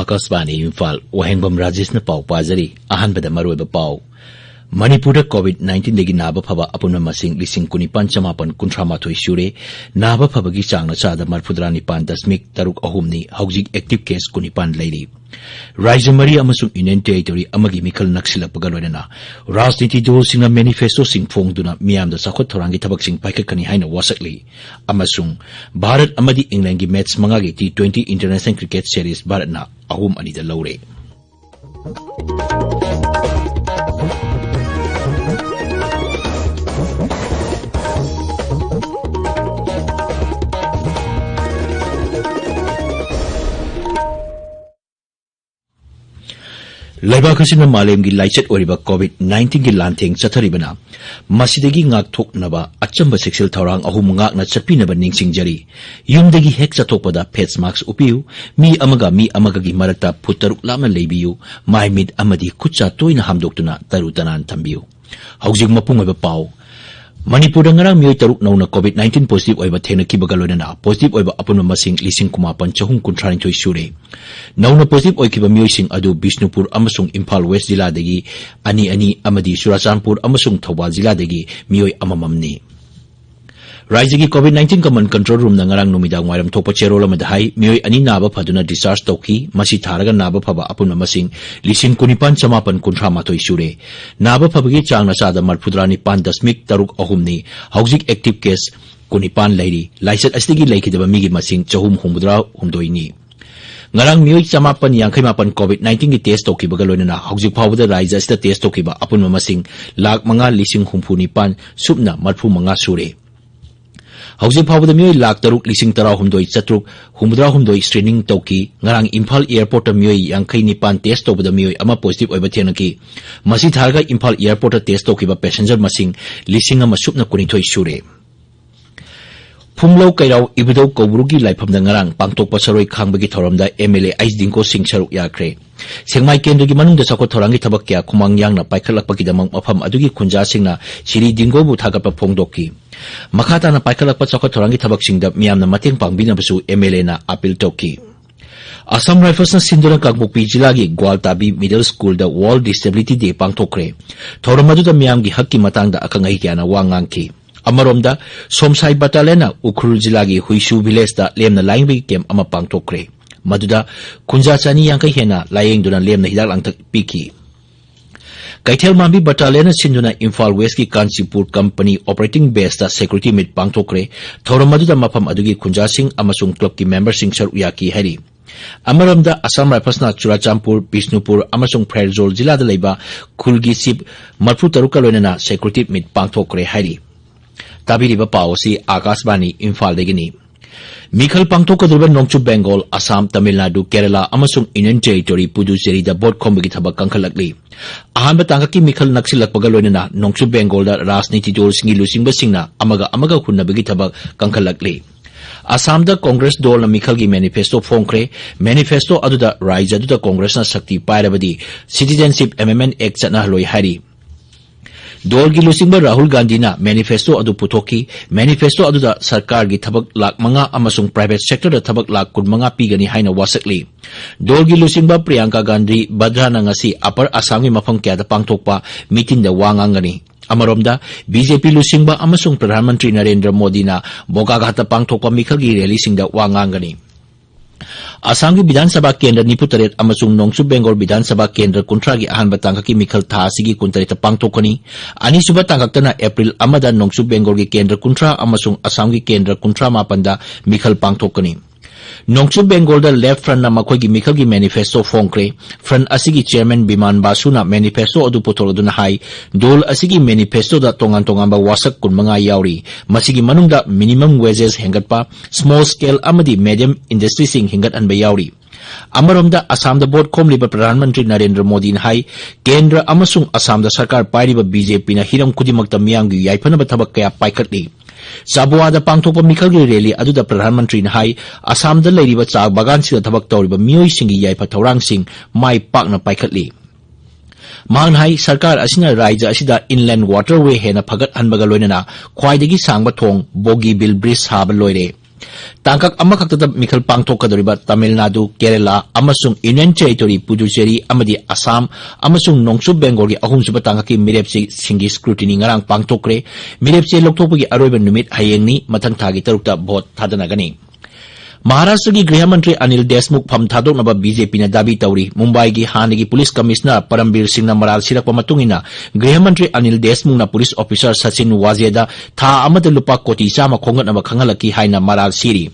Akasvani Imphal Wahengbam Rajesh na pau pazari ahanbada maroiba pau Manipur COVID-19 dagi naba phaba apunma masing lising kunipan chamapan kuntramathoi sure naba phabagi changna chada marfudra nipan dasmik taruk ahumni haujik active case kunipan leiri Rajamari amasung Union Territory amagi mikal naksilakpaga loinana Rajniti dol singna manifesto sing phongduna miyamda sakhot thorangi thabak sing paikakani haina wasakli amasung Bharat amadi England gi match mangagi T20 International Cricket Series Bharatna ahum anida laure Laibak asina malem gi laichet oriba COVID-19 gi lanteng chatharibana masidagi ngak thoknaba achamba sexual thorang ahum ngak na chapinaba ningsingjari yumdagi hek chatokpada face mask upiu mi amaga gi marakta phutaruk lamna leibiu maimit amadi kucha toina hamdoktuna tarutanan thambiu haujik mapung oiba pau Manipur ngarang mioi taruk nauna COVID-19 positive oiba thena kibaga loinana positive oiba apunma masing lising kumapan chahung kuntrani thoi sure nauna positive oikiba mioi sing adu Bishnupur amasung Imphal West Jilla dagi ani amadi Surachandpur amasung Thawbal Jilla dagi mioi amamamni Rajagi COVID-19 Command Control Room ngarang numidang wairam thokpa cherol amada hai mioi ani naba phaduna discharge tauki masi tharaga naba phaba apunma masing lising kunipan chamapan kuntramathoi sure naba phabagi changna chada marfudrani pan dasmik taruk ahumni haujik active case kunipan leiri laisat asdigi leikidaba migi masing chahum humudra humdoini ngarang mioi chamapan yangkhaimapan COVID-19 gi test tokibaga loinana haujik phawda raija sta test tokiba apunma masing lakh manga lising humphuni pan subna marfu manga sure Haujik phawda mioi lakh taruk lising tara humdoi chatruk humudra humdoi screening tauki ngarang Imphal airport mioi yangkhai nipan test tobada mioi ama positive oiba thenaki masi tharga Imphal airport test tokiba passenger masing lising ama subna kunithoi sure Phumlau kairau ibudau kobrugi laifamda ngarang pangtokpa saroi khangbagi thoramda MLA Aisdingko Singh saruk yakre Sengmai kendra gi manungda sakot thorangi thabak kya khumang yangna paikhalakpagi damang mafam adugi khunja singna Siri Dingo bu thagapa phongdokki Makhata na paikhalakpa sakot thorangi thabak singda miyamna mateng pangbinabasu MLA na appeal tokki Assam Rifles na Sindura Kangmukpi Jilagi Gwaltabi Middle School da World Disability Day pangtokre thoramadu da miyamgi hakki matangda akangai kya na wangangki Amaromda Somsai Batalena Ukhurul Jilagi Huishu Village da lemna laingbi kem ama pangtokre maduda kunja chani yangkai hena layeng duna lemna hidak langtak piki Kaithel Mambi Batalena Sinduna Imphal West ki Kanchipur Company Operating Base da security meet pangtokre thoramadu da mafam adugi kunja sing amasung club ki member sing saru yaki hari Amaramda Assam Rifles na Surachandpur Bishnupur amasung Phairzol Jilla da leiba Khulgi Sip marfu taruka loinana security meet pangtokre hari Tabiriba Pausi Akasvani Imphal degini Mikhal pangtokadruba Nongchu Bengal Assam Tamil Nadu Kerala amasung Union Territory Puducherry da board kombagi thabak kangkhalakli ahanba tangaki Mikhal naksilakpaga loinana Nongchu Bengal da rajniti dol singi lusingba singna amaga hunnabagi thabak kangkhalakli Assam da Congress dol na Mikhal gi manifesto phongkre manifesto aduda raija aduda Congress na sakti pairabadi Citizenship Amendment Act chana loi hari Dolgi lusingba Rahul Gandhi na manifesto adu putoki manifesto adu da sarkar gi thabak lakh manga amasung private sector da thabak lakh kun manga pigani haina wasakli Dolgi lusingba Priyanka Gandhi Badhana ngasi upper Assam gi mafam kya da pangthokpa meeting da wangangani Amaromda BJP lusingba amasung Pradhan Mantri Narendra Modi na Bogagata pangthokpa Mikhal gi rally sing da wangangani Assam gi Vidhan Sabha Kendra Niputaret amasung Nongchu Bengal Vidhan Sabha Kendra kuntra gi ahanba tangkaki Mikhal tha asigi kuntareta pangtokani ani suba tangkaktana April amada Nongchu Bengal gi Kendra kuntra amasung Assam gi Kendra kuntra mapanda Mikhal pangtokani Nongchu Bengal da left front na makhoi gi Mikhal gi manifesto phongkre front asigi chairman Biman Basu na manifesto adu potoloduna hai dol asigi manifesto da tongan ba wasak kun manga yauri masigi manungda minimum wages hengatpa small scale amadi medium industry sing hengat anba yauri Amaromda Assam da board komliba Pradhan Mantri Narendra Modi na hai Kendra amasung Assam da sarkar pairiba BJP na hiram kudimakta miyamgi yaifanaba thabak kaya paikatli Sabwa da pangthokpa Mikhal gi rally aduda Pradhan Mantri na hai Assam da leiriba cha bagan sida thabak tawriba mioi singi yaifa thorang sing mai pakna paikatli Mahang hai sarkar asina raija asida inland waterway hena phagat hanbaga loinana khwaidagi sangba thong Bogibbil Bridge haba loire Tangkak amakakta mikhal pangthokadoriba Tamil Nadu, Kerala, amasung Union Territory, Puducherry, amadi Assam, amasung Nongsub Bengal gi ahumsuba tangkaki mirepsi singi scrutiny ngarang pangthokre, mirepsi lokthokpagi aroiba numit hayengni mathang thagi tarukta vote thadanagani. Maharashtra ki Griha Mantri Anil Deshmukh pham thadoknaba BJP na dabi tauri. Mumbai ki hanagi Police Commissioner Parambir Singh na maral sirakpa matungina Griha Mantri Anil Deshmukh na Police Officer Sachin Wazeda tha amada lupa koti chama khongatnaba khangalaki haina maral siri.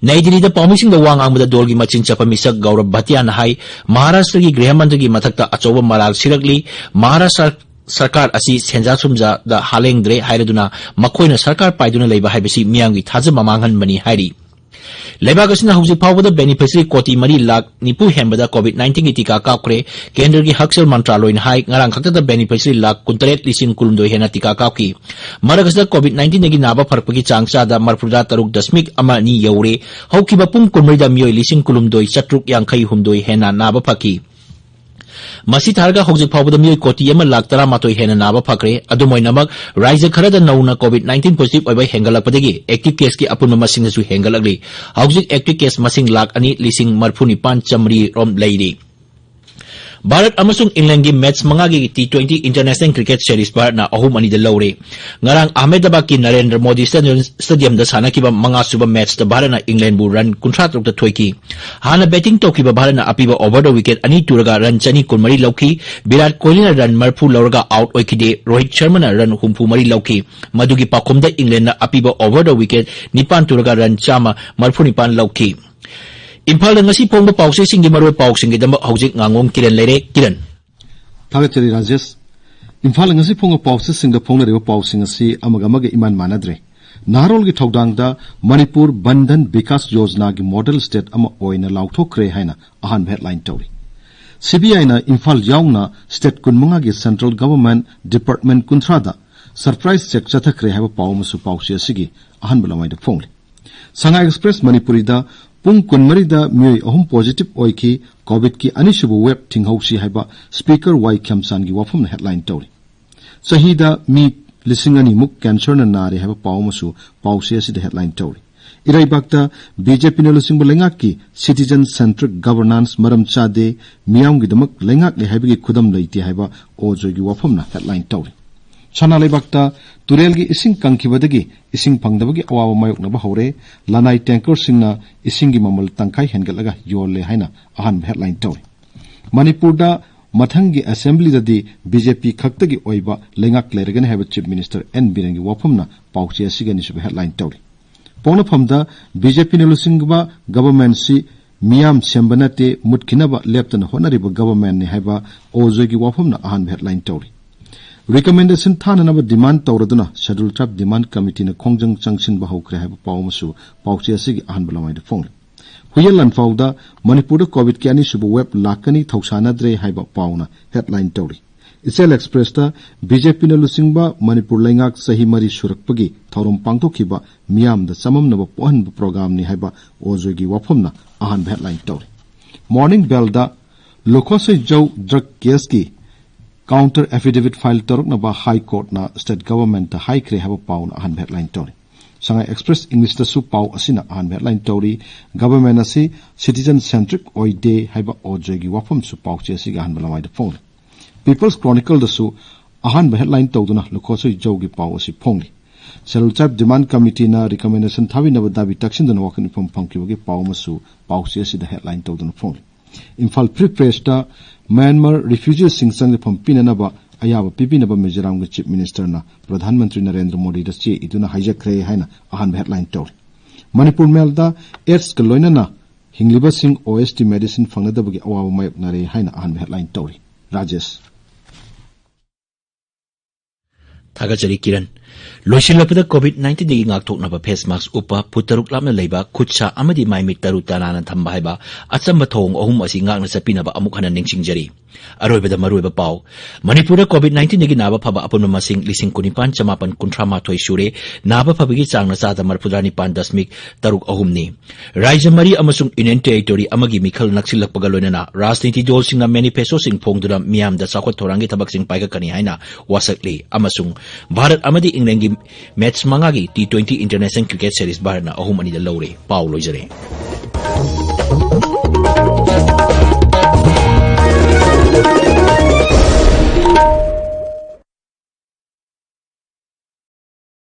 Nai Delhi da paumising da wang angmada dolgi machin chapa misak Gaurav Bhatia na hai Maharashtra ki Griha Mantri ki mathakta achoba maral sirakli Maharashtra Sarkar asi senja sumja da halengdre hairaduna makhoina sarkar paiduna leiba haibasi miyamgi thaja mamanghan mani hairi. Leibak asina hausi phawbada beneficiary koti mari lakh nipu hembada COVID-19 ki tika kaapkre Kendra ki Haksel Mantraloy na hai ngarang khakta beneficiary lakh 13,000 hena tika kaapki maragasda COVID-19 nagi naba pharpagi changsa da marpurda taruk dasmik ama ni yaure haukiba pum kunmrida miyoi 13,000 chatruk yankhai humdoi hena naba phaki Masi tharga hojik phawbada miyoi koti ama lakh 13 hena naba phakre adumoinamak raija kharada nauna COVID-19 positive oiba hengalakpadagi active case ki apunma masing su hengalakli hojik active case masing lakh 2,045 chamri rom leiri Bharat amasung England gi match mangagi T20 International Cricket Series Bharat na ahum ani da lawre ngarang Ahmedabad ki Narendra Modi Stadium da sanakiba manga suba match da Bharat na England bu run 53 da thoiki hana batting tokiba Bharat na apiba over the wicket ani turaga run chani kunmari lauki Virat Kohli na run marphu lawraga out oikide Rohit Sharma na run humpu mari lauki madugi pakomda England na apiba over the wicket nipan turaga run chama marphu nipan lauki Imphal ngasi pongba pause singi maroi pauk singi damba hojik Ngangom Kiran leire Kiran Thagachari Rajesh Imphal ngasi pongba pause singda pongna rewa pauk singasi amaga iman manadre Narol gi thogdang da Manipur Bandhan Vikas Yojana gi model state ama oina lauthokre haina ahan headline tawri CBI na Imphal yaungna state kunmunga gi central government department kuntrada surprise check chathakre haba pawmasu pause asigi ahan balamai da phongle Sanga Express Manipuri da Pung kunmarida miyoi ahum positive oiki COVID ki anishubu web tinghausi haiba Speaker Y Khamsan gi wafum na headline tawri. Sahida mi lisingani muk cancer na nare haiba pawmasu pawsi asi da headline tawri. Irai bakta BJP na lusingbu lengak ki citizen centric governance maram chade miyam gi damak lengak le haiba gi khudam leiti haiba ojo gi wafum na headline tawri. Chana lebakta turel gi ising kangkibadagi ising pangdabagi awawa mayok na bahore lanai tanker singna ising gi mamal tangkai hengalaga yolle haina ahan headline tawri Manipur da mathangi assembly dadi BJP khaktagi oiba lengak lergan have chief minister N Birangi wafamna pauchi asigani sub headline tawri pona phamda BJP nelusingba government si miyam sembanate mutkinaba leptan honariba government ni haiba ozogi wafamna ahan headline tawri Recommendation thananaba demand tawraduna schedule trap demand committee na khongjang changsin bahukre haiba pawmasu pauchi asigi ahan balamai da phongle huyelan fawda Manipur da COVID ki ani subu web lakani thausanadre haiba pawna headline tawri Isel Express da BJP na lusingba Manipur lengak sahi mari surakpagi thorum pangtokhiba miyam da samamnaba pohan program ni haiba ozogi wafamna ahan headline tawri Morning Bell da Lokosai Jau drug case ki counter affidavit file taruk na ba high court na state government ta high kre have pawn ahan headline tori Sanga Express English ta su paw asina ahan headline tori government asi citizen centric oide haiba ojogi wafam su paw che si gahan balamai da phone People's Chronicle da su ahan headline tawduna lokosoi jogi paw asi phongli Schedule Tribe Demand Committee na recommendation thawi na dabi taksin dan wakan ifam phangkiwagi paw masu paw che si da headline tawduna phongli Imphal Free Press ta Myanmar refugees singsang from Pinanaba ayaba pipinaba Mizoram ge chief minister na Pradhan Mantri Narendra Modi da che iduna hijack kre haina ahan headline tawri Manipur Mail da AIDS ka loina na hingliba sing OST medicine fangnadaba ge awawa mayok na re haina ahan headline tawri Rajesh Thagachari Kiran Loisilapda COVID-19 dagi ngakthoknaba face mask upa putaruk lamna leiba khutsa amadi maimit taru tanana thamba haiba achamba thong ahum asi ngakna chapinaba amuk hana ningsingjari aroibada maruiba paw Manipur COVID-19 dagi naba phaba apunma masing 19,993 sure naba phabagi changna chada marpudrani pan dasmik taruk ahumni raija mari amasung Union Territory amagi mikhal naksilakpaga loinana rajniti dol singna manifesto sing phongdura miyam da chakhot thorangi thabak sing paika kani haina wasakli amasung Bharat amadi England gi match manga gi T20 International Cricket Series Bharna ahum ani da lawre paw loijare